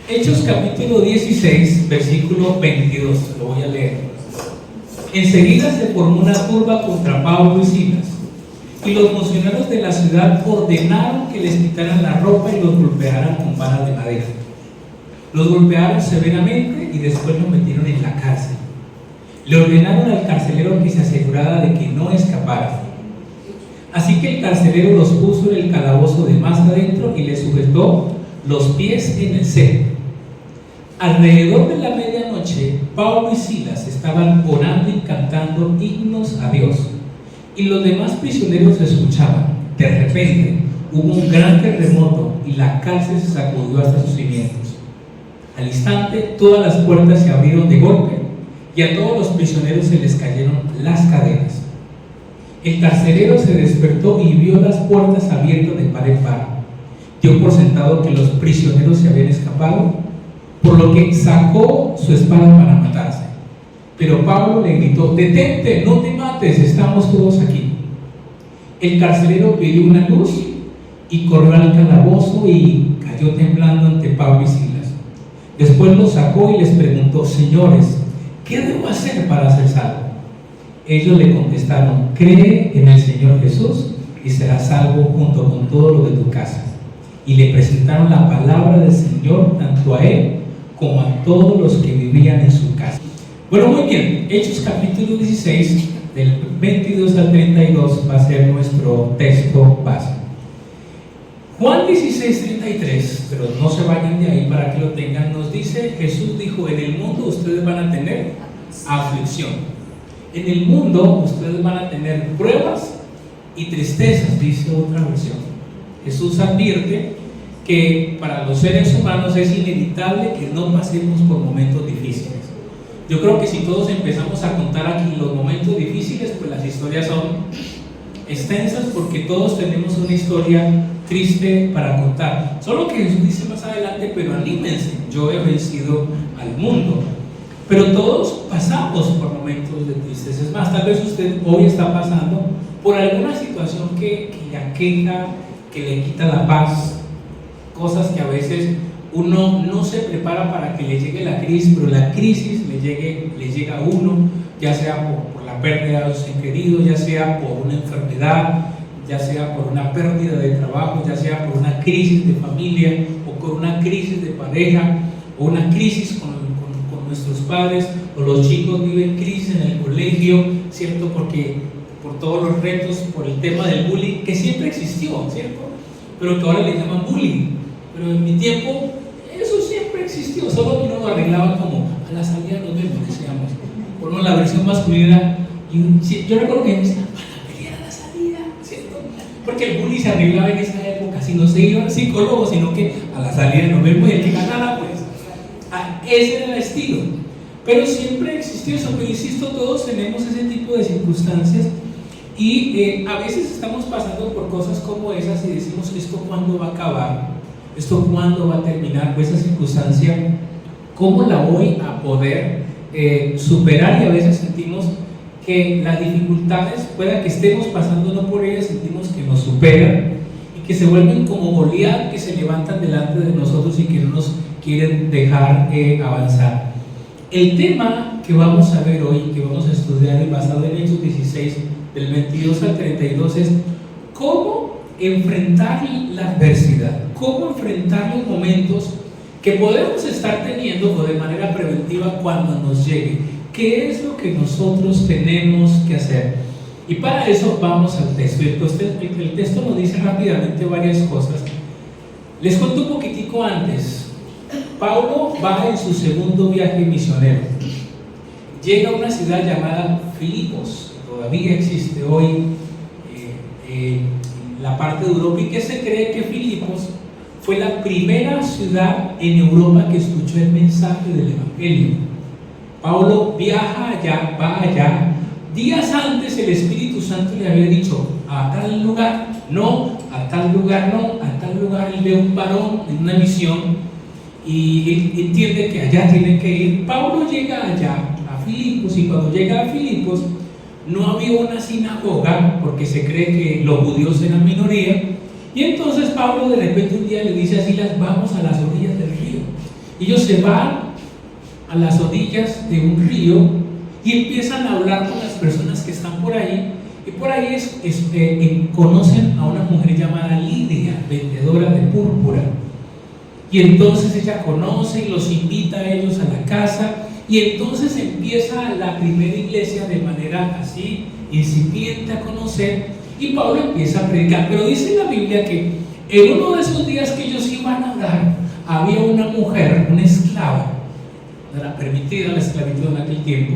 Hechos capítulo 16, versículo 22, lo voy a leer. Enseguida se formó una turba contra Pablo y Silas, y los funcionarios de la ciudad ordenaron que les quitaran la ropa y los golpearan con varas de madera. Los golpearon severamente y después los metieron en la cárcel. Le ordenaron al carcelero que se asegurara de que no escapara. Así que el carcelero los puso en el calabozo de más adentro y les sujetó los pies en el cepo. Alrededor de la medianoche, Pablo y Silas estaban orando y cantando himnos a Dios, y los demás prisioneros escuchaban. De repente hubo un gran terremoto y la cárcel se sacudió hasta sus cimientos. Al instante todas las puertas se abrieron de golpe y a todos los prisioneros se les cayeron las cadenas. El carcelero se despertó y vio las puertas abiertas de par en par. Dio por sentado que los prisioneros se habían escapado, por lo que sacó su espada para matarse. Pero Pablo le gritó: detente, no te mates, estamos todos aquí. El carcelero pidió una luz y corrió al calabozo y cayó temblando ante Pablo y Silas. Después los sacó y les preguntó: señores, ¿qué debo hacer para ser salvo? Ellos le contestaron: cree en el Señor Jesús y serás salvo junto con todo lo de tu casa. Y le presentaron la palabra del Señor tanto a él como a todos los que vivían en su casa. Bueno, muy bien, Hechos capítulo 16, del 22 al 32 va a ser nuestro texto base. Juan 16, 33, pero no se vayan de ahí para que lo tengan, nos dice: Jesús dijo, en el mundo ustedes van a tener aflicción. En el mundo ustedes van a tener pruebas y tristezas, dice otra versión. Jesús advierte que para los seres humanos es inevitable que no pasemos por momentos difíciles. Yo creo que si todos empezamos a contar aquí los momentos difíciles, pues las historias son extensas, porque todos tenemos una historia triste para contar. Solo que Jesús dice más adelante: pero anímense, yo he vencido al mundo. Pero todos pasamos por momentos de tristeza. Es más, tal vez usted hoy está pasando por alguna situación que le aqueja, que le quita la paz, cosas que a veces uno no se prepara para que le llegue la crisis, pero la crisis le llega a uno, ya sea por la pérdida de un ser querido, ya sea por una enfermedad, ya sea por una pérdida de trabajo, ya sea por una crisis de familia, o por una crisis de pareja, o una crisis con nuestros padres, o los chicos viven crisis en el colegio, ¿cierto? Porque por todos los retos, por el tema del bullying, que siempre existió, ¿cierto? Pero que ahora le llaman bullying. Pero en mi tiempo eso siempre existió, solo que uno lo arreglaba como a la salida nos vemos, decíamos. Por una la versión masculina, yo recuerdo que me decían: para pelear a la salida, ¿cierto? Porque el bullying se arreglaba en esa época, si no se iba al psicólogo, sino que a la salida nos vemos y el que ganara, pues ese era el estilo. Pero siempre existió eso. Pero insisto, todos tenemos ese tipo de circunstancias y a veces estamos pasando por cosas como esas y decimos: ¿esto cuándo va a acabar? ¿Esto cuándo va a terminar? Pues esa circunstancia, ¿cómo la voy a poder superar? Y a veces sentimos que las dificultades, pueda que estemos pasando no por ellas, sentimos que nos superan y que se vuelven como Goliat, que se levantan delante de nosotros y que no nos quieren dejar avanzar. El tema que vamos a ver hoy, que vamos a estudiar, basado en Hechos 16, del 22 al 32, es cómo enfrentar la adversidad, cómo enfrentar los momentos que podemos estar teniendo o de manera preventiva cuando nos llegue. ¿Qué es lo que nosotros tenemos que hacer? Y para eso vamos al texto. El texto nos dice rápidamente varias cosas. Les cuento un poquitico antes. Pablo va en su segundo viaje misionero. Llega a una ciudad llamada Filipos, que todavía existe hoy en la parte de Europa, y que se cree que Filipos fue la primera ciudad en Europa que escuchó el mensaje del Evangelio. Pablo viaja allá, va allá. Días antes el Espíritu Santo le había dicho: a tal lugar no, a tal lugar no, a tal lugar. Él ve un varón en una misión y él entiende que allá tiene que ir. Pablo llega allá a Filipos, y cuando llega a Filipos no había una sinagoga, porque se cree que los judíos eran minoría. Y entonces Pablo de repente un día le dice a Silas: vamos a las orillas del río. Ellos se van a las orillas de un río y empiezan a hablar con las personas que están por ahí. Y por ahí conocen a una mujer llamada Lidia, vendedora de púrpura. Y entonces ella conoce y los invita a ellos a la casa. Y entonces empieza la primera iglesia de manera así incipiente a conocer. Y Pablo empieza a predicar. Pero dice la Biblia que en uno de esos días que ellos iban a orar, había una mujer, una esclava. No era permitida la esclavitud en aquel tiempo.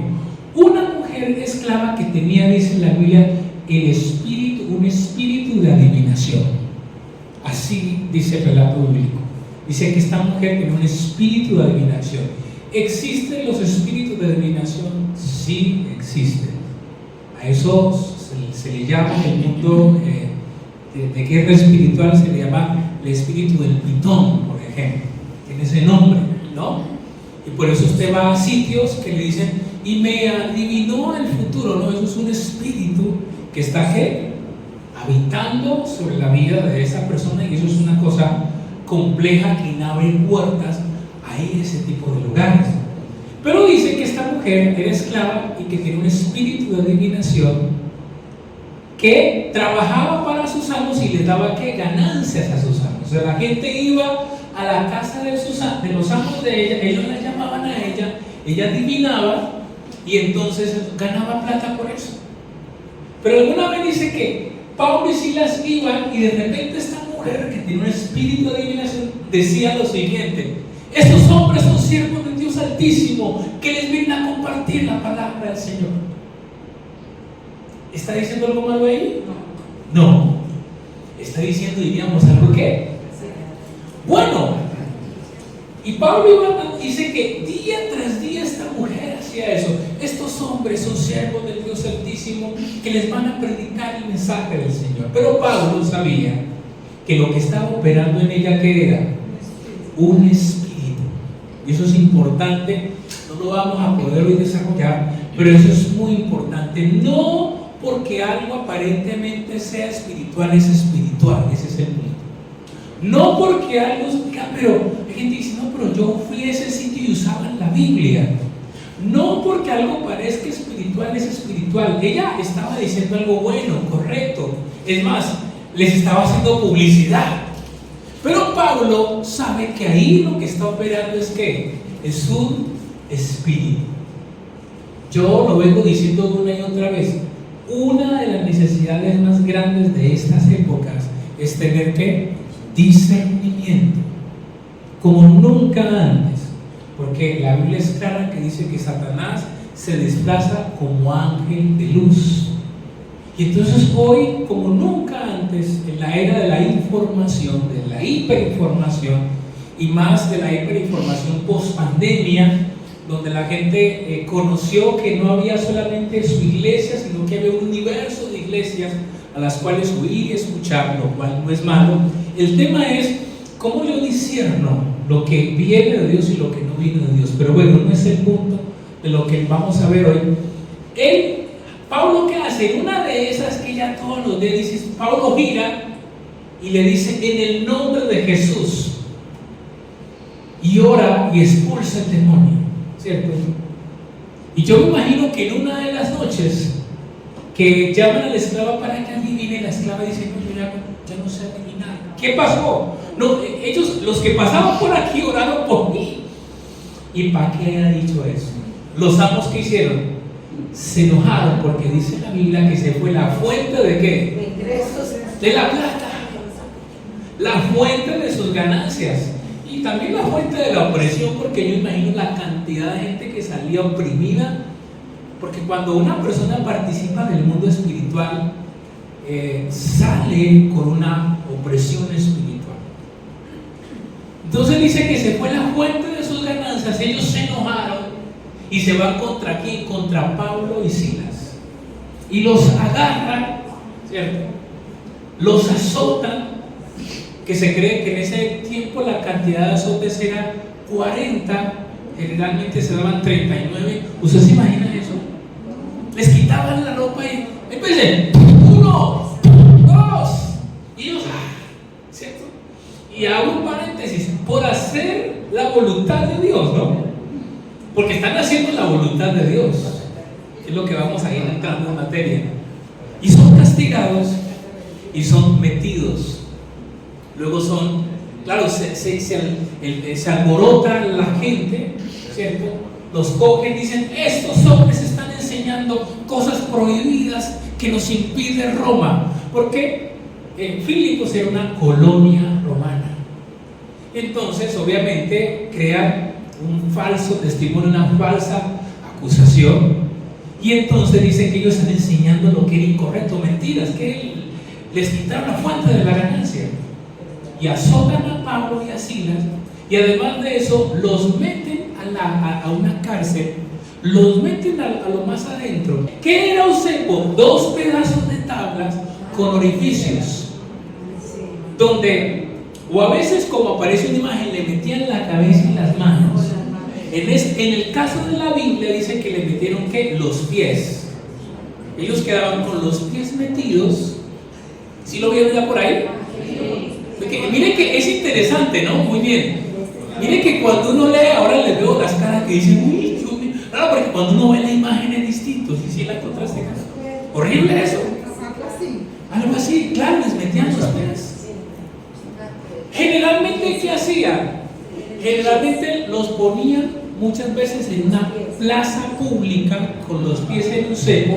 Una mujer esclava que tenía, dice la Biblia, un espíritu de adivinación. Así dice el relato bíblico. Dice que esta mujer tenía un espíritu de adivinación. ¿Existen los espíritus de adivinación? Sí, existen. A eso se le llama en el mundo de guerra espiritual, se le llama el espíritu del pitón, por ejemplo. Tiene ese nombre, ¿no? Y por eso usted va a sitios que le dicen, y me adivinó el futuro, ¿no? Eso es un espíritu que está habitando sobre la vida de esa persona, y eso es una cosa compleja que abre puertas a ir a ese tipo de lugares. Pero dice que esta mujer era esclava y que tiene un espíritu de adivinación que trabajaba para sus amos y les daba ganancias a sus amos. O sea, la gente iba a la casa de los amos de ella, ellos la llamaban a ella adivinaba y entonces ganaba plata por eso. Pero alguna vez dice que Pablo y Silas iban y de repente esta mujer que tiene un espíritu de adivinación decía lo siguiente: estos hombres son siervos del Dios Altísimo que les vienen a compartir la palabra del Señor. ¿Está diciendo algo malo ahí? No. Está diciendo, diríamos, algo que bueno. Y Pablo dice que día tras día esta mujer hacía eso. Estos hombres son siervos del Dios Altísimo que les van a predicar el mensaje del Señor. Pero Pablo sabía que lo que estaba operando en ella, ¿qué era? Un espíritu. Y eso es importante. No lo vamos a poder hoy desarrollar, pero eso es muy importante. No porque algo aparentemente sea espiritual, es espiritual. Ese es el punto. No porque algo, pero hay gente que dice, no, pero yo fui a ese sitio y usaban la Biblia. No porque algo parezca espiritual, es espiritual. Ella estaba diciendo algo bueno, correcto. Es más, les estaba haciendo publicidad. Pero Pablo sabe que ahí lo que está operando es que es un espíritu. Yo lo vengo diciendo una y otra vez. Una de las necesidades más grandes de estas épocas es tener discernimiento como nunca antes, porque la Biblia es clara que dice que Satanás se desplaza como ángel de luz. Y entonces hoy, como nunca antes, en la era de la información, de la hiperinformación, y más de la hiperinformación post pandemia, donde la gente conoció que no había solamente su iglesia, sino que había un universo de iglesias a las cuales oír y escuchar, lo cual no es malo. El tema es cómo yo discierno lo que viene de Dios y lo que no viene de Dios. Pero bueno, no es el punto de lo que vamos a ver hoy. Pablo, ¿qué hace? En una de esas que ya todos los días dice, Pablo gira y le dice, en el nombre de Jesús, y ora y expulsa el demonio, ¿cierto? Y yo me imagino que en una de las noches que llaman a la esclava para que adivine, la esclava dice, no, yo ya no sé adivinar. ¿Qué pasó? No, ellos, los que pasaban por aquí, oraron por mí. ¿Y para qué ha dicho eso? Los amos que hicieron se enojaron porque dice la Biblia que se fue la fuente de ¿qué? De la plata, la fuente de sus ganancias y también la fuente de la opresión, porque yo imagino la cantidad de gente que salía oprimida, porque cuando una persona participa del mundo espiritual sale con una opresión espiritual. Entonces dice que se fue la fuente de sus ganancias, ellos se enojaron y se van contra quién, contra Pablo y Silas, y los agarran, ¿cierto? Los azotan, que se cree que en ese tiempo la cantidad de azotes era 40, generalmente se daban 39. ¿Usted se imagina eso? Les quitaban la ropa y empecé, 1, 2, y ellos, ¿cierto? Y hago un paréntesis, por hacer la voluntad de Dios, ¿no? Porque están haciendo la voluntad de Dios, que es lo que vamos a ir entrando en materia. Y son castigados y son metidos. Luego son, claro, se alborota la gente, ¿cierto? Los cogen y dicen: estos hombres están enseñando cosas prohibidas que nos impide Roma. Porque Filipos era una colonia romana. Entonces, obviamente, crean un falso testimonio, una falsa acusación. Y entonces dicen que ellos están enseñando lo que era incorrecto, mentiras, que les quitaron la fuente de la ganancia. Y azotan a Pablo y a Silas, y además de eso los meten a una cárcel, los meten a lo más adentro. ¿Qué era un cepo? 2 pedazos de tablas con orificios, donde, o a veces, como aparece una imagen, le metían la cabeza y las manos. En el caso de la Biblia dice que le metieron, ¿qué? Los pies. Ellos quedaban con los pies metidos. ¿Sí lo vieron ya por ahí? Porque, mire que es interesante, ¿no? Muy bien. Mire que cuando uno lee, ahora les veo las caras que dicen: uy, Dios mío. Claro, porque cuando uno ve la imagen es distinto. ¿Sí la encontraste? Horrible eso. Algo así, claro, les metían los pies. Generalmente, ¿qué hacían? Generalmente los ponían muchas veces en una plaza pública con los pies en un cepo,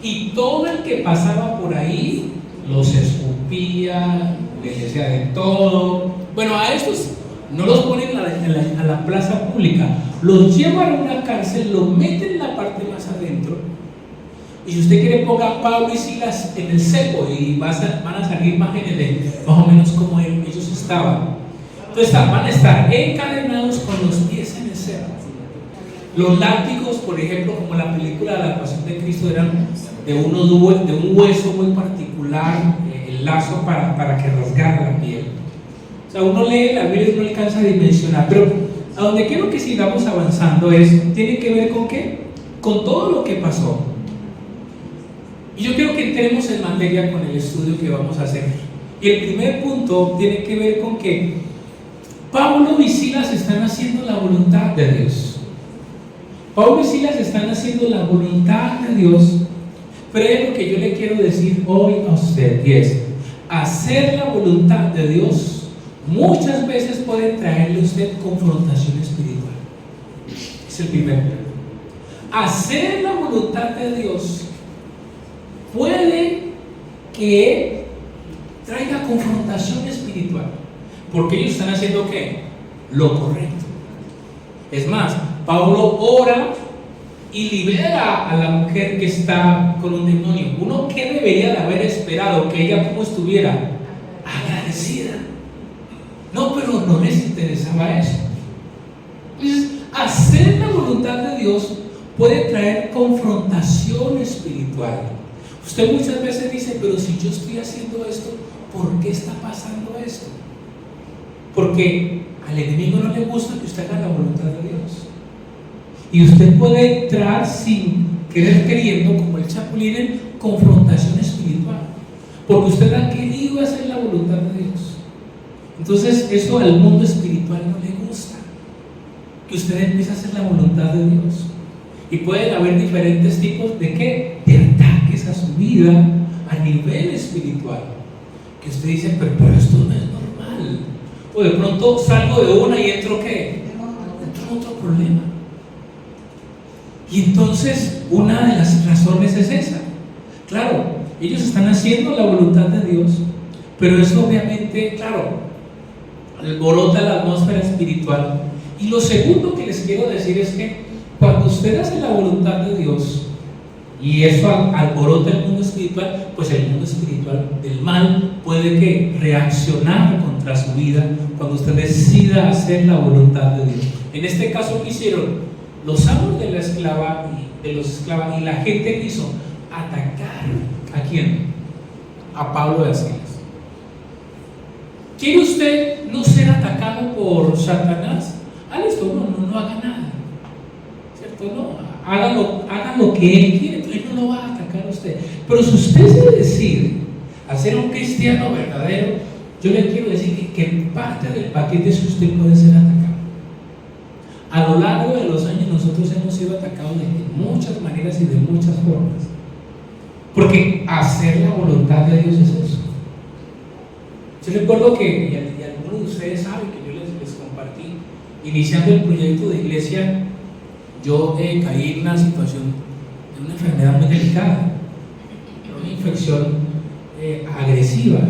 y todo el que pasaba por ahí los escupía, les decía de todo. Bueno, a estos no los ponen a la plaza pública, los llevan a una cárcel, los meten en la parte más adentro. Y si usted quiere, ponga Pablo y Silas en el cepo y van a salir imágenes de más o menos cómo ellos estaban. Entonces van a estar encadenados con los pies en el cepo. Los látigos, por ejemplo, como la película de la Pasión de Cristo, eran de un hueso muy particular, el lazo para que rasgara la piel. O sea, uno lee la Biblia y no alcanza a dimensionar, pero a donde quiero que sigamos avanzando tiene que ver con ¿qué? Con todo lo que pasó. Y yo quiero que entremos en materia con el estudio que vamos a hacer. Y el primer punto tiene que ver con que Pablo y Silas están haciendo la voluntad de Dios. Pablo y Silas están haciendo la voluntad de Dios. Pero es lo que yo le quiero decir hoy a usted, y es: hacer la voluntad de Dios muchas veces puede traerle a usted confrontación espiritual. Es el primer punto. Hacer la voluntad de Dios puede que traiga confrontación espiritual, porque ellos están haciendo ¿qué? Lo correcto. Es más, Pablo ora y libera a la mujer que está con un demonio. Uno, ¿qué debería de haber esperado? Que ella como estuviera agradecida. No, pero no les interesaba eso. Entonces, hacer la voluntad de Dios puede traer confrontación espiritual. Usted muchas veces dice: pero si yo estoy haciendo esto, ¿por qué está pasando esto? Porque al enemigo no le gusta que usted haga la voluntad de Dios. Y usted puede entrar sin querer queriendo, como el chapulín, en confrontación espiritual, porque usted ha querido hacer la voluntad de Dios. Entonces eso al mundo espiritual no le gusta, que usted empiece a hacer la voluntad de Dios. Y pueden haber diferentes tipos de ¿qué? De ataques a su vida a nivel espiritual, que usted dice: pero esto no es normal. O de pronto salgo de una y entro ¿qué? Entro en otro problema. Y entonces una de las razones es esa. Claro, ellos están haciendo la voluntad de Dios, pero eso obviamente, claro, alborota la atmósfera espiritual. Y lo segundo que les quiero decir es que cuando usted hace la voluntad de Dios y eso alborota el mundo espiritual, pues el mundo espiritual del mal puede que reaccionar contra su vida cuando usted decida hacer la voluntad de Dios. En este caso, ¿qué hicieron? Los amos de la esclava y de los esclavos y la gente quiso atacar ¿a quién? A Pablo y a Silas. ¿Quiere usted no ser atacado por Satanás? Listo, no haga nada, ¿cierto? No, haga lo que él quiere, él no lo va a atacar a usted. Pero si usted se decide a ser un cristiano verdadero, yo le quiero decir que parte del paquete es que usted puede ser atacado. pecado de muchas maneras y de muchas formas. Porque hacer la voluntad de Dios es eso. Yo recuerdo que, y algunos de ustedes saben que yo les compartí, iniciando el proyecto de iglesia, yo caí en una situación de una enfermedad muy delicada, una infección agresiva.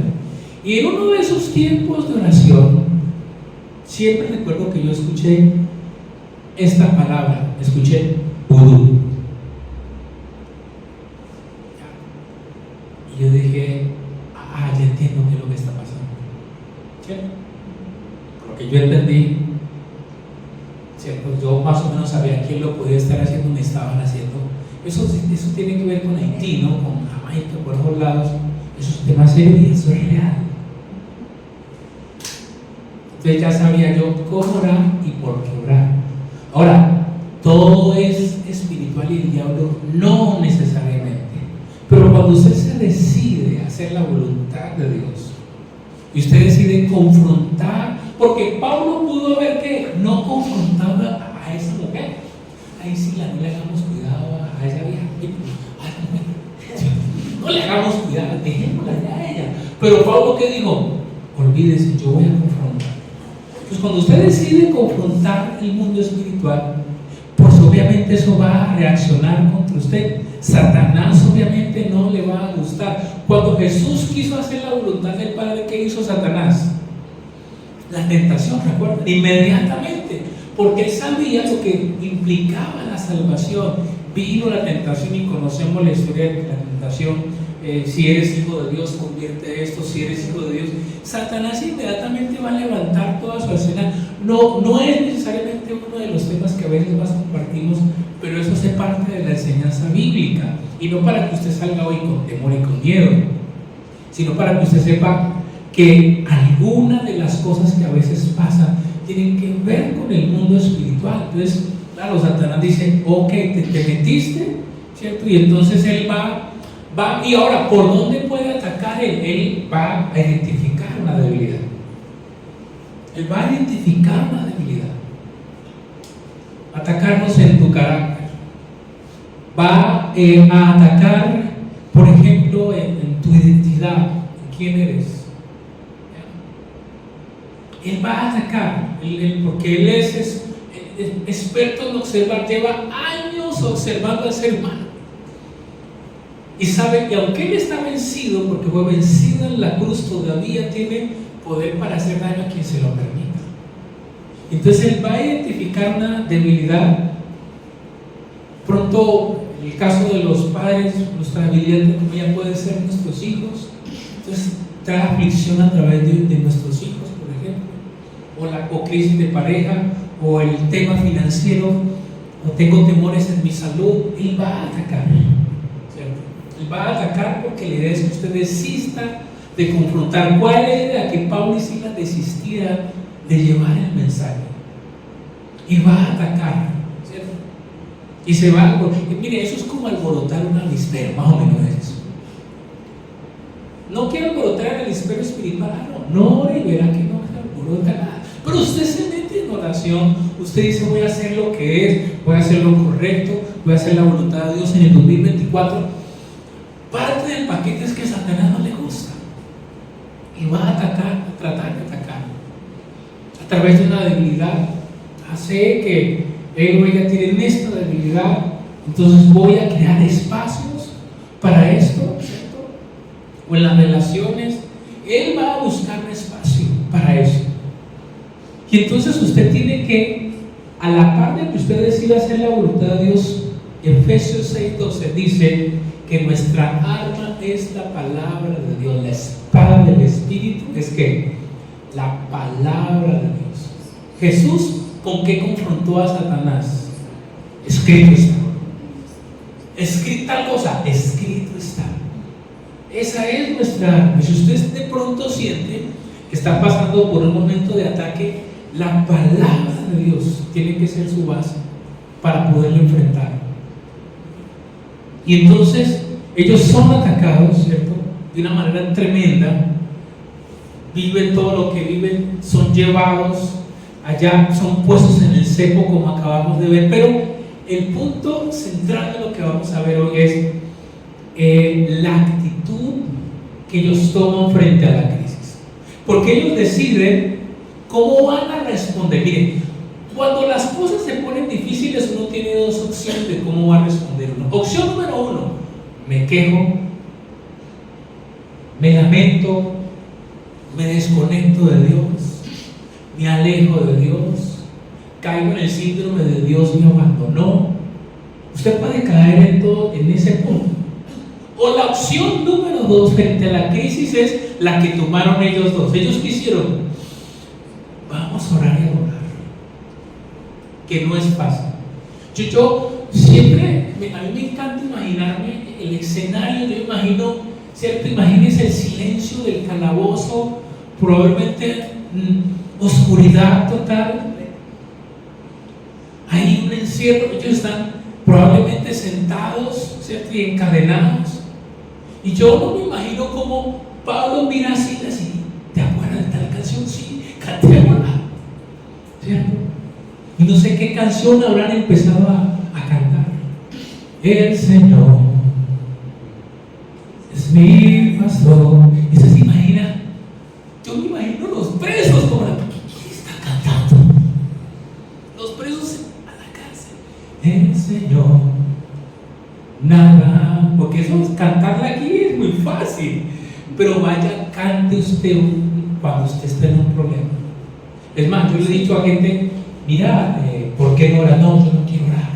Y en uno de esos tiempos de oración, siempre recuerdo que yo escuché esta palabra, escuché vudú. Y yo dije, ya entiendo qué es lo que está pasando. ¿Cierto? Porque yo entendí, ¿cierto? Yo más o menos sabía quién lo podía estar haciendo, me estaban haciendo. Eso tiene que ver con Haití, ¿no? Con Jamaica, por esos lados. Eso es un tema serio y eso es real. Entonces ya sabía yo cómo orar y por qué orar. Ahora, todo es espiritual y el diablo no necesariamente. Pero cuando usted se decide a hacer la voluntad de Dios y usted decide confrontar, porque Pablo pudo haber que no confrontado a esa mujer. Ahí sí no le hagamos cuidado a esa vieja. No le hagamos cuidado, dejémosla ya a ella. Pero Pablo, ¿qué dijo? Olvídese, yo voy a confrontar. Pues cuando usted decide confrontar el mundo espiritual, pues obviamente eso va a reaccionar contra usted. Satanás obviamente no le va a gustar. Cuando Jesús quiso hacer la voluntad del Padre, ¿qué hizo Satanás? La tentación, ¿recuerdan? Inmediatamente, porque él sabía lo que implicaba la salvación. Vino la tentación y conocemos la historia de la tentación. Si eres hijo de Dios, convierte esto. Si eres hijo de Dios, Satanás inmediatamente va a levantar toda su arsenal. No es necesariamente uno de los temas que a veces más compartimos, pero eso hace parte de la enseñanza bíblica. Y no para que usted salga hoy con temor y con miedo, sino para que usted sepa que algunas de las cosas que a veces pasan tienen que ver con el mundo espiritual. Entonces, claro, Satanás dice, ok, te metiste, ¿cierto? Y entonces él va, y ahora, ¿por dónde puede atacar él? Él va a identificar una debilidad. Él va a identificar una debilidad. Atacarnos en tu carácter. Va a atacar, por ejemplo, en tu identidad, en quién eres. Él va a atacar, porque él es experto en observar, lleva años observando al ser humano. Y sabe que aunque él está vencido, porque fue vencido en la cruz, todavía tiene poder para hacer daño a quien se lo permita. Entonces él va a identificar una debilidad. Pronto, en el caso de los padres, nuestra debilidad de comida puede ser nuestros hijos. Entonces trae aflicción a través de nuestros hijos, por ejemplo, o crisis de pareja, o el tema financiero, o tengo temores en mi salud. Él va a atacar, ¿cierto? Él va a atacar porque la idea es que usted desista de confrontar. ¿Cuál es la idea? Que Pablo y Silas desistieran de llevar el mensaje. Y va a atacar, ¿cierto? Y se va, mire, eso es como alborotar un avispero, más o menos es eso. No quiero alborotar el avispero espiritual, no, y verá que no alborota nada. Pero usted se mete en oración, usted dice, voy a hacer lo que es, voy a hacer lo correcto, voy a hacer la voluntad de Dios en el 2024. Parte del paquete es que a Satanás no le gusta. Y va a atacar, a tratar de atacar. A través de una debilidad, hace que él oiga, tienen esta debilidad, entonces voy a crear espacios para esto, ¿cierto? O en las relaciones, él va a buscar un espacio para eso. Y entonces usted tiene que, a la par de que usted decida hacer la voluntad de Dios, Efesios 6:12 dice que nuestra arma es la palabra de Dios, la espada del Espíritu, es que la palabra de Dios. Jesús, ¿con qué confrontó a Satanás? Escrito está. Escrita cosa, escrito está. Esa es nuestra. Si usted de pronto siente que está pasando por un momento de ataque, la palabra de Dios tiene que ser su base para poderlo enfrentar. Y entonces ellos son atacados, ¿cierto? De una manera tremenda. Viven todo lo que viven, son llevados allá, son puestos en el cepo, como acabamos de ver. Pero el punto central de lo que vamos a ver hoy es la actitud que ellos toman frente a la crisis. Porque ellos deciden cómo van a responder. Miren, cuando las cosas se ponen difíciles, uno tiene dos opciones de cómo va a responder uno. Opción número uno: me quejo, me lamento, me desconecto de Dios, me alejo de Dios, caigo en el síndrome de Dios me abandonó. Usted puede caer en ese punto. O la opción número dos frente a la crisis es la que tomaron ellos dos. Ellos quisieron: vamos a orar y adorar, que no es fácil. Yo siempre, a mí me encanta imaginarme el escenario. Yo imagino, ¿cierto? Imagínense el silencio del calabozo, probablemente oscuridad total. Hay un encierro, ellos están probablemente sentados, ¿cierto? Y encadenados. Y yo no me imagino cómo Pablo mira así, ¿te acuerdas de tal canción? Sí, cantémosla, ¿cierto? Y no sé qué canción habrán empezado a cantar. El Señor es mi pastor. Y se imagina, yo me imagino los presos como ¿qué está cantando? Los presos a la cárcel. El Señor, nada, porque eso, cantarla aquí es muy fácil, pero vaya, cante usted cuando usted esté en un problema. Es más, yo le he dicho a gente: mira, ¿por qué no oras? No, yo no quiero orar,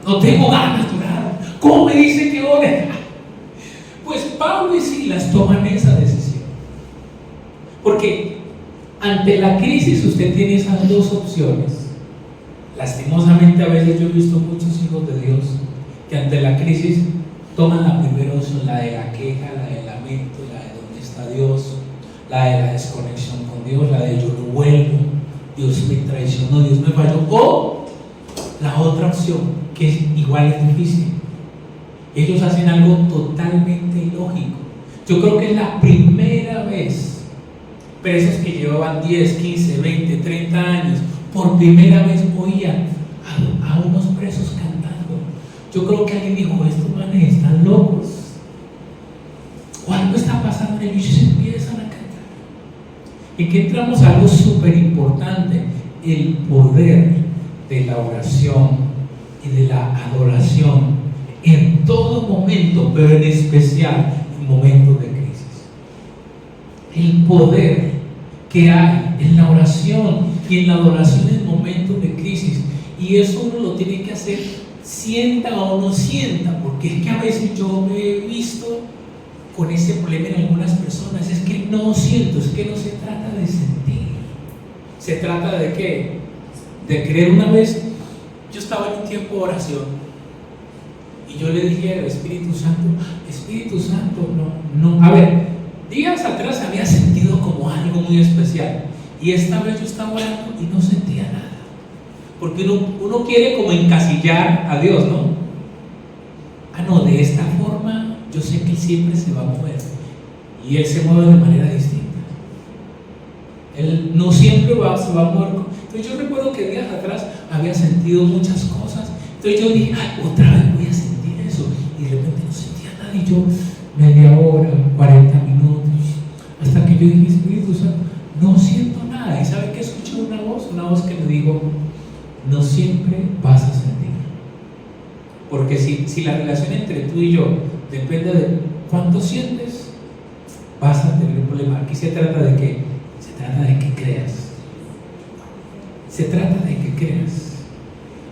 no tengo ganas de orar. ¿Cómo me dice que ore? Pues Pablo y Silas toman esa decisión, porque ante la crisis usted tiene esas dos opciones. Lastimosamente a veces yo he visto muchos hijos de Dios que ante la crisis toman la primera opción, la de la queja, la del lamento, la de dónde está Dios, la de la desconexión con Dios, la de yo no vuelvo, Dios me traicionó, Dios me falló. O la otra opción, que es igual es difícil, ellos hacen algo totalmente ilógico. Yo creo que es la primera vez presos que llevaban 10, 15, 20, 30 años, por primera vez oían a unos presos cantando. Yo creo que alguien dijo: estos manes están locos, o algo está pasando en ellos, y se empiezan a cantar. Y que entramos a algo súper importante: el poder de la oración y de la adoración en todo momento, pero en especial en momentos de crisis. El poder que hay en la oración y en la adoración en momentos de crisis. Y eso uno lo tiene que hacer, sienta o no sienta, porque es que a veces yo me he visto con ese problema en algunas personas. Es que no siento, es que no se trata de sentir. ¿Se trata de qué? De creer. Una vez yo estaba en un tiempo de oración y yo le dije al Espíritu Santo, no. A ver, días atrás había sentido como algo muy especial, y esta vez yo estaba orando y no sentía nada. Porque uno quiere como encasillar a Dios, ¿no? No, de esta forma yo sé que Él siempre se va a mover, y Él se mueve de manera distinta. Él no siempre se va a mover. Entonces yo recuerdo que días atrás había sentido muchas cosas. Entonces yo dije: otra vez voy a sentir eso. Y de repente no sentía nada, y yo media hora, 40 minutos, hasta que yo dije: Espíritu Santo, no siento nada. ¿Y sabe qué? Escuché una voz que me dijo: no siempre vas a sentir. Porque si la relación entre tú y yo depende de cuánto sientes, vas a tener un problema. Aquí se trata de qué? Se trata de que creas. Se trata de que creas.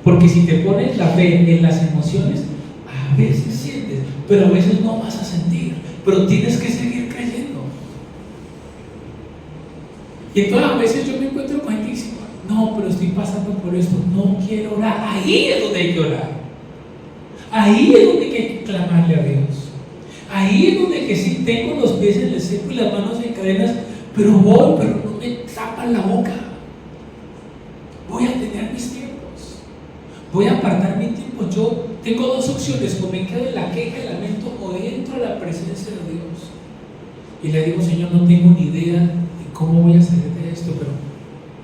Porque si te pones la fe en las emociones, a veces sientes, pero a veces no vas a sentir. Pero tienes que seguir creyendo. Y entonces a veces yo me encuentro con gente y dice: no, pero estoy pasando por esto, no quiero orar. Ahí es donde hay que orar. Ahí es donde hay que clamarle a Dios. Ahí es donde que si tengo los pies en el cepo y las manos en cadenas, pero no me tapan la boca. Voy a tener mis tiempos. Voy a apartar mi tiempo. Yo tengo dos opciones: o me quedo en la queja, el lamento, o entro a la presencia de Dios y le digo: Señor, no tengo ni idea de cómo voy a salir de esto,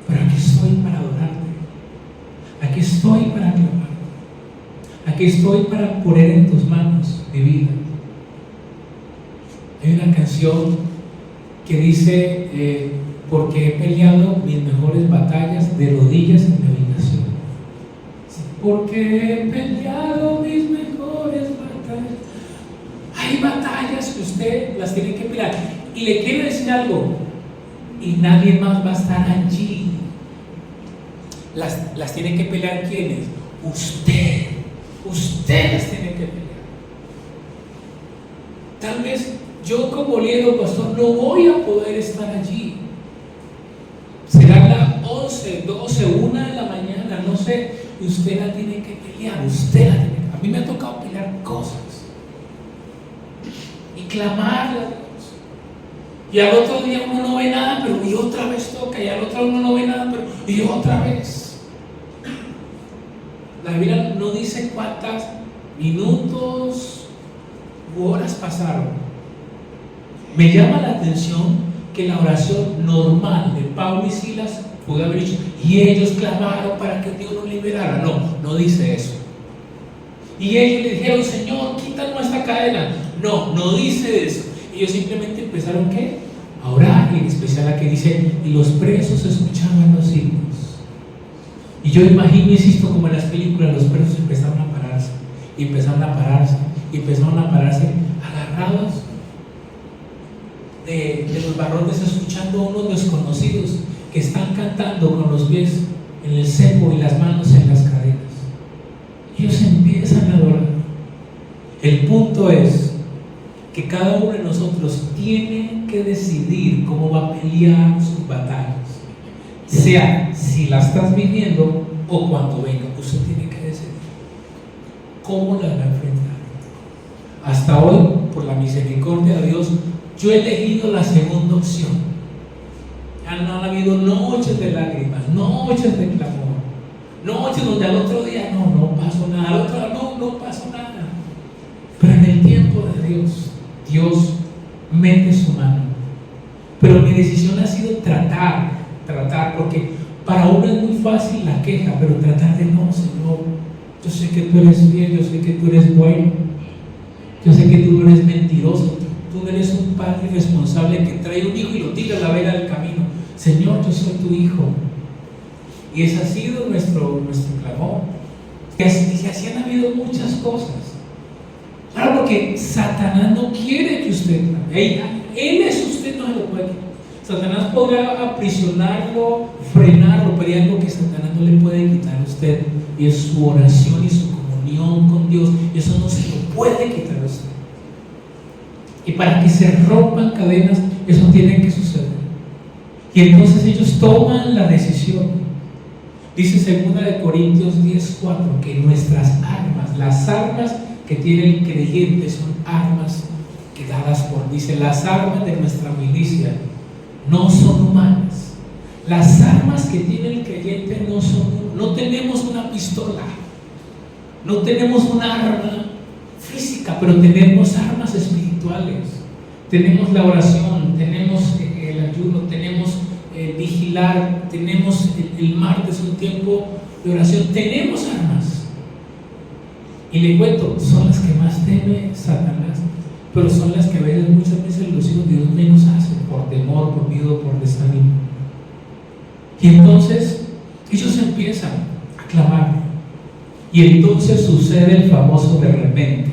pero aquí estoy para adorarte. Aquí estoy estoy para clamar. Aquí estoy para poner en tus manos mi vida. Hay una canción que dice, porque he peleado mis mejores batallas de rodillas en mi habitación. Porque he peleado mis mejores batallas. Hay batallas que usted las tiene que pelear. Y le quiero decir algo, y nadie más va a estar allí. Las tiene que pelear ¿quiénes? Usted las tiene que pelear. Tal vez yo como líder pastor no voy a poder estar allí. Será las 11, 12, 1 de la mañana, no sé. Y usted la tiene que pelear. A mí me ha tocado pelear cosas y clamarle a Dios. Y al otro día uno no ve nada, pero y otra vez toca. Y al otro uno no ve nada, pero y otra vez. La Biblia no dice cuántos minutos u horas pasaron. Me llama la atención que la oración normal de Pablo y Silas pudo haber dicho, y ellos clamaron para que Dios los liberara. No dice eso. Y ellos le dijeron, Señor, quita nuestra cadena. No dice eso. Ellos simplemente empezaron ¿qué? A orar, y en especial la que dice, y los presos escuchaban los himnos. Y yo imagino, insisto, como en las películas, los presos empezaron a pararse, y empezaron a pararse, agarrados de los barrotes, escuchando a unos desconocidos que están cantando con los pies en el cepo y las manos en las cadenas. Ellos empiezan a adorar. El punto es que cada uno de nosotros tiene que decidir cómo va a pelear sus batallas, sea si la estás viviendo o cuando venga. Usted tiene que decidir cómo la va a enfrentar. Hasta hoy, por la misericordia de Dios, yo he elegido la segunda opción. Han habido noches de lágrimas, noches de clamor, noches donde al otro día no pasó nada, al otro día no pasó nada. Pero en el tiempo de Dios mete su mano. Pero mi decisión ha sido tratar, porque para uno es muy fácil la queja, pero tratar de no, Señor, yo sé que tú eres fiel, yo sé que tú eres bueno, yo sé que tú no eres mentiroso, tú eres un padre irresponsable que trae un hijo y lo tira a la vera del camino. Señor, yo soy tu hijo. Y ese ha sido nuestro clamor. Y así han habido muchas cosas. Claro, porque Satanás no quiere que usted clame. Él es usted, no se lo puede quitar. Satanás podrá aprisionarlo, frenarlo, pero hay algo que Satanás no le puede quitar a usted, y es su oración y su comunión con Dios. Eso no se lo puede quitar a usted. Y para que se rompan cadenas, eso tiene que suceder. Y entonces ellos toman la decisión. Dice 2 Corintios 10:4 que nuestras armas, las armas que tiene el creyente, son armas que dadas por, dice, las armas de nuestra milicia no son humanas. Las armas que tiene el creyente no tenemos una pistola, no tenemos un arma física, pero tenemos armas espirituales. Tenemos la oración, tenemos el ayuno, tenemos vigilar, tenemos el martes un tiempo de oración, tenemos armas. Y le cuento, son las que más teme Satanás, pero son las que muchas veces los hijos de Dios menos hacen, por temor, por miedo, por desánimo. Y entonces ellos empiezan a clamar, y entonces sucede el famoso de repente.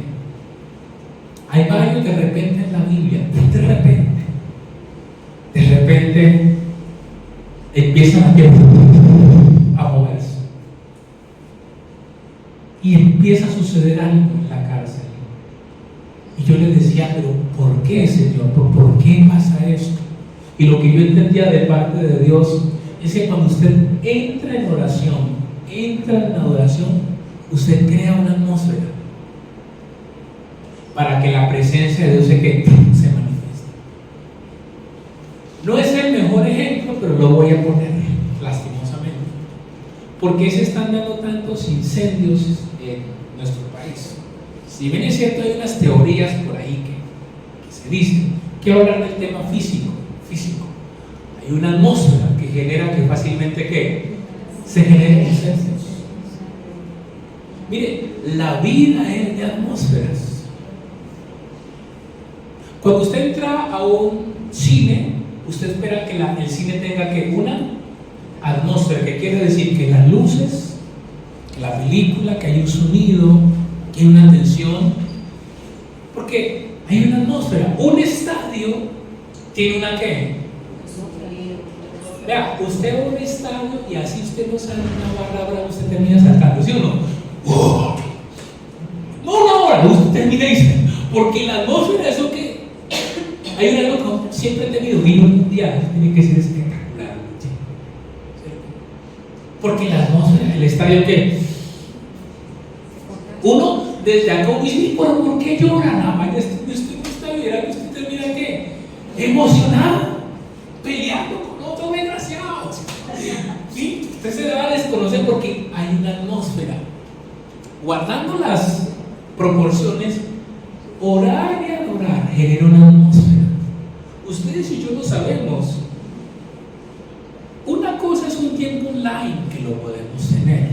Hay varios de repente en la Biblia. De repente empiezan a moverse, y empieza a suceder algo en la cárcel. Y yo le decía, pero ¿por qué, Señor? ¿Por qué pasa esto? Y lo que yo entendía de parte de Dios es que cuando usted entra en oración, entra en adoración, usted crea una atmósfera para que la presencia de Dios se manifieste. No es el mejor ejemplo, pero lo voy a poner, lastimosamente, porque se están dando tantos incendios en nuestro país. Si bien es cierto, hay unas teorías por ahí que se dicen, quiero hablar del tema físico. Hay una atmósfera que genera que fácilmente se generen incendios. Mire, la vida es de atmósferas. Cuando usted entra a un cine, usted espera que el cine tenga que una atmósfera, que quiere decir que las luces, que la película, que hay un sonido, que hay una tensión, porque hay una atmósfera. Un estadio tiene una ¿qué? Vea, usted va a un estadio y así usted no sabe una barra brava, usted termina saltando, ¿sí o no? ¡Oh! No una hora, usted termina y dice, porque la atmósfera, eso que hay un algo que siempre he tenido, vino mundial, tiene que ser espectacular, ¿sí? Porque la atmósfera, el estadio que uno desde acá dice, ¿por qué lloran? Ah, vaya, usted no está viendo que usted termina ¿qué? Emocionado, peleando con otro desgraciado. ¿Sí? Usted se va a desconocer porque hay una atmósfera. Guardando las proporciones, orar y adorar genera una atmósfera. Ustedes y yo lo sabemos. Una cosa es un tiempo online que lo podemos tener,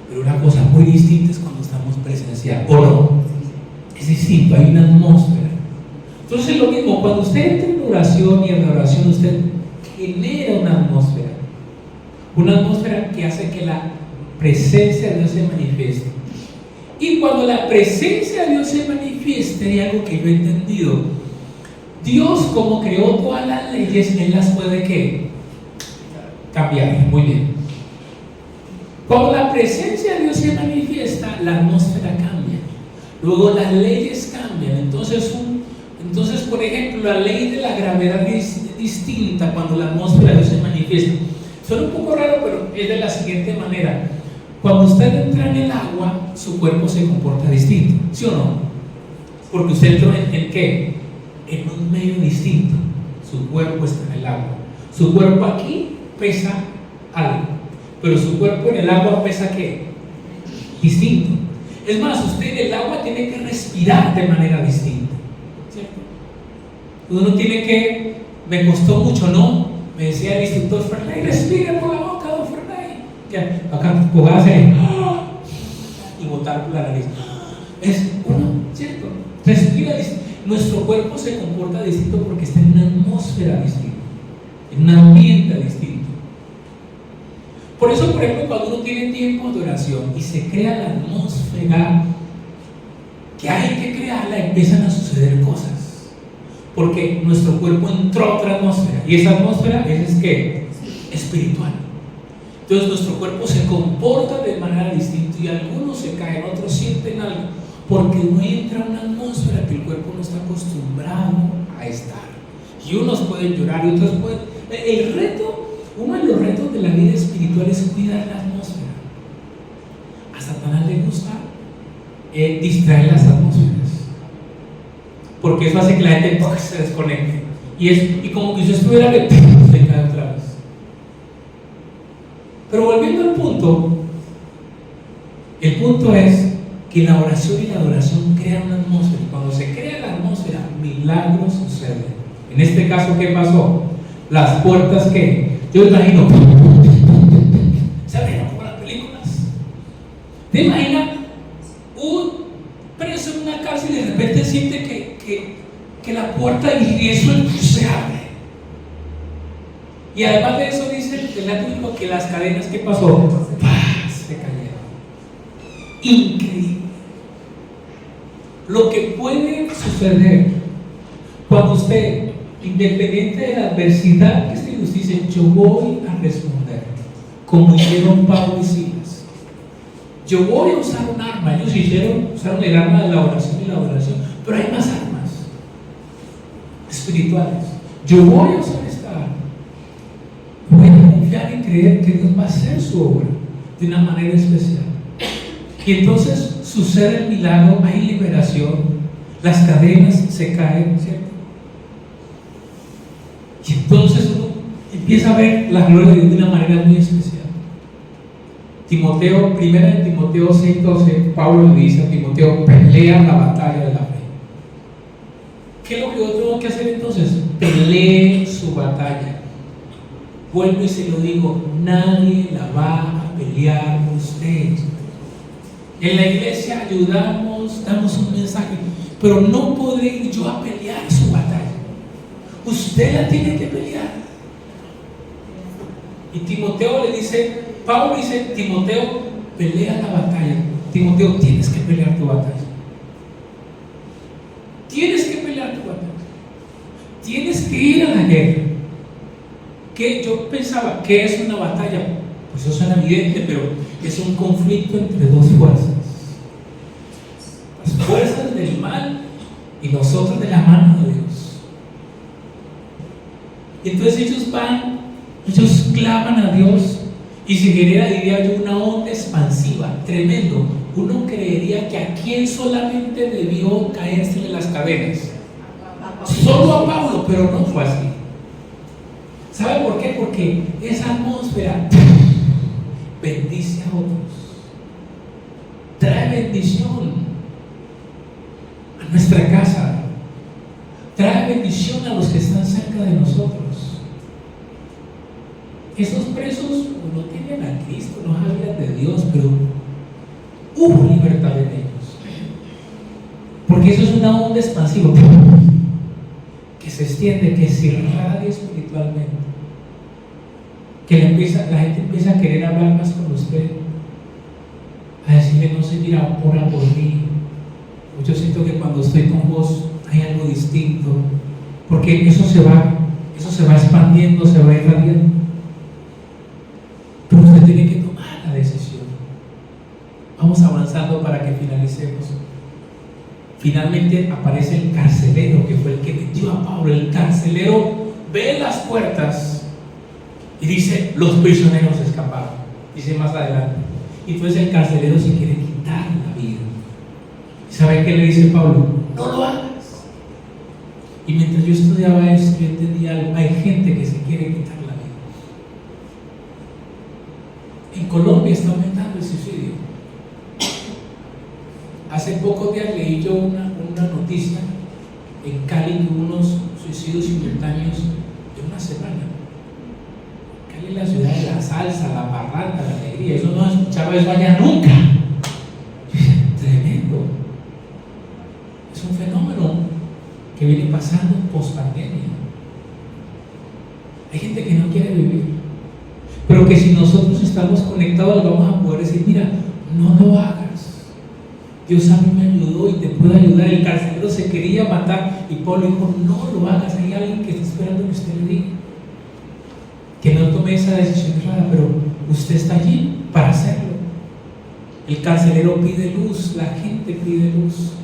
pero una cosa muy distinta es cuando estamos presencial, ¿o no? Es distinto, hay una atmósfera. Entonces lo mismo, cuando usted entra en oración y en la oración, usted genera una atmósfera que hace que la presencia de Dios se manifieste. Y cuando la presencia de Dios se manifieste, hay algo que yo he entendido. Dios, como creó todas las leyes, Él las puede ¿qué? Cambiar. Muy bien. Cuando la presencia de Dios se manifiesta, la atmósfera cambia. Luego las leyes cambian. Entonces, por ejemplo, la ley de la gravedad es distinta cuando la atmósfera de Dios se manifiesta. Suena un poco raro, pero es de la siguiente manera. Cuando usted entra en el agua, su cuerpo se comporta distinto, ¿sí o no? Porque usted entró ¿en qué? En un medio distinto. Su cuerpo está en el agua. Su cuerpo aquí pesa algo, pero su cuerpo en el agua pesa ¿qué? Distinto. Es más, usted en el agua tiene que respirar de manera distinta, ¿cierto? Uno tiene que, me costó mucho, ¿no? Me decía el instructor Fernay, respire por la boca, don Fernay. Ya, acá, póngase y botar por la nariz. Es uno, ¿cierto? Respira distinto. Nuestro cuerpo se comporta distinto porque está en una atmósfera distinta, en un ambiente distinto. Por eso, por ejemplo, cuando uno tiene tiempo de oración y se crea la atmósfera que hay que crearla, empiezan a suceder cosas. Porque nuestro cuerpo entró a otra atmósfera y esa atmósfera es ¿qué? Espiritual. Entonces nuestro cuerpo se comporta de manera distinta y algunos se caen, otros sienten algo, porque no entra una atmósfera que el cuerpo no está acostumbrado a estar. Y unos pueden llorar y otros pueden. El reto, uno de los retos de la vida espiritual es cuidar la atmósfera. A Satanás le gusta distraer las atmósferas, porque eso hace que la gente se desconecte y como que si estuviera se cae otra vez. Pero volviendo al punto, el punto es que la oración y la adoración crean una atmósfera. Cuando se crea la atmósfera, milagros suceden. En este caso, ¿qué pasó? Las puertas que yo imagino se abrieron como las películas. ¿Te imaginas un preso en una cárcel y de repente siente que la puerta y eso se abre? Y además de eso dice el látigo que las cadenas, ¿qué pasó? Se cayeron. Increíble lo que puede suceder cuando usted, independiente de la adversidad que esté, usted dice, yo voy a responder como hicieron Pablo y Silas. Yo voy a usar un arma. Ellos usaron el arma de la oración y la adoración, pero hay más armas espirituales. Yo voy a usar esta arma. Voy a confiar y creer que Dios va a hacer su obra de una manera especial. Y entonces sucede el milagro, hay liberación, las cadenas se caen, ¿cierto? Y entonces uno empieza a ver la gloria de Dios de una manera muy especial. Primera de Timoteo 6:12, Pablo le dice a Timoteo, pelea la batalla de la fe. ¿Qué es lo que yo tengo que hacer entonces? Pelee su batalla. Vuelvo y se lo digo, nadie la va a pelear por usted. En la iglesia ayudamos, damos un mensaje, pero no podré ir yo a pelear su batalla. Usted la tiene que pelear. Y Timoteo le dice, Pablo dice, Timoteo, pelea la batalla. Timoteo, tienes que pelear tu batalla. Tienes que pelear tu batalla. Tienes que ir a la guerra. Que yo pensaba, ¿qué es una batalla? Pues eso suena evidente, pero es un conflicto entre dos fuerzas. Las fuerzas del mal y nosotros de la mano de Dios. Y entonces ellos claman a Dios y se genera, diría yo, una onda expansiva, tremendo. Uno creería que a quién solamente debió caérsele las cadenas. Solo a Pablo, pero no fue así. ¿Sabe por qué? Porque esa atmósfera bendice a otros, trae bendición a nuestra casa, trae bendición a los que están cerca de nosotros. Esos presos no tenían a Cristo, no sabían de Dios, pero hubo libertad en ellos, porque eso es una onda expansiva que se extiende, que se irradia espiritualmente, que la gente empieza a querer hablar más con usted, a decirle, no sé, mira, ora por mí. Yo siento que cuando estoy con vos hay algo distinto, porque eso se va expandiendo, se va irradiando. Pero usted tiene que tomar la decisión. Vamos avanzando para que finalicemos. Finalmente aparece el carcelero, que fue el que metió a Pablo. El carcelero ve las puertas y dice, los prisioneros escaparon. Dice más adelante. Y entonces el carcelero se quiere quitar la vida. ¿Y sabe qué le dice Pablo? No lo hagas. Y mientras yo estudiaba esto, yo entendía algo. Hay gente que se quiere quitar la vida. En Colombia está aumentando el suicidio. Hace pocos días leí yo una noticia en Cali que hubo unos suicidios simultáneos de una semana. Cali es la ciudad de la salsa, la parranda, la alegría. Eso no escuchaba eso allá nunca. Tremendo. Es un fenómeno que viene pasando post pandemia. Hay gente que no quiere vivir, pero que si nosotros estamos conectados vamos a poder decir, mira, no lo hagas. Dios a mí me ayudó y te puede ayudar. El carcelero se quería matar y Pablo dijo, no lo hagas. Hay alguien que está esperando que usted le diga, que no tome esa decisión rara, pero usted está allí para hacerlo. El carcelero pide luz, la gente pide luz,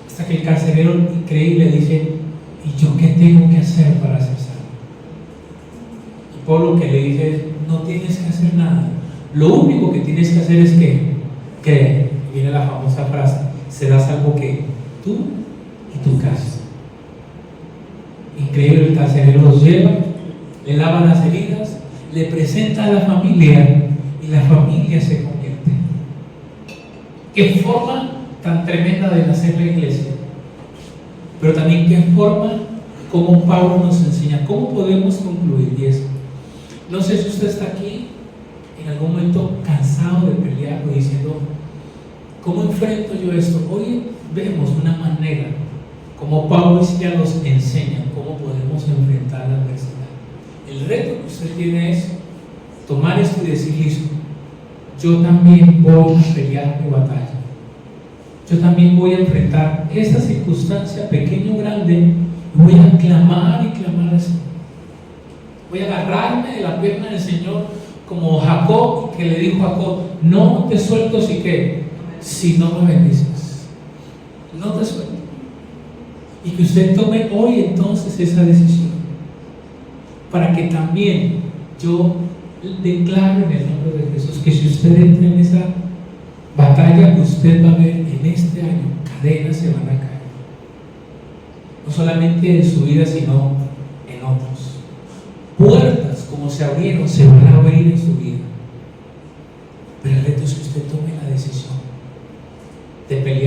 hasta que el carcelero increíble dice, ¿y yo qué tengo que hacer para ser salvo? Y Pablo que le dice, no tienes que hacer nada, lo único que tienes que hacer es que creer. Viene la famosa frase, serás salvo que tú y tu casa. Increíble, el carcelero los lleva, le lava las heridas, le presenta a la familia y la familia se convierte. Qué forma tan tremenda de nacer la iglesia, pero también qué forma como Pablo nos enseña. ¿Cómo podemos concluir? Y eso, no sé si usted está aquí en algún momento cansado de pelear o diciendo, ¿cómo enfrento yo esto? Hoy vemos una manera como Pablo ya nos enseña cómo podemos enfrentar la adversidad. El reto que usted tiene es tomar esto y decir, listo, yo también voy a pelear mi batalla. Yo también voy a enfrentar esta circunstancia, pequeño o grande, y voy a clamar y clamar al Señor. Voy a agarrarme de la pierna del Señor como Jacob, que le dijo a Jacob, no te suelto si no me bendices. No te suelto. Y que usted tome hoy entonces esa decisión, para que también yo declaro en el nombre de Jesús que si usted entra en esa batalla, usted va a ver en este año cadenas se van a caer, no solamente en su vida sino en otros. Puertas como se abrieron se van a abrir en su vida, pero el reto es que usted tome la decisión de pelear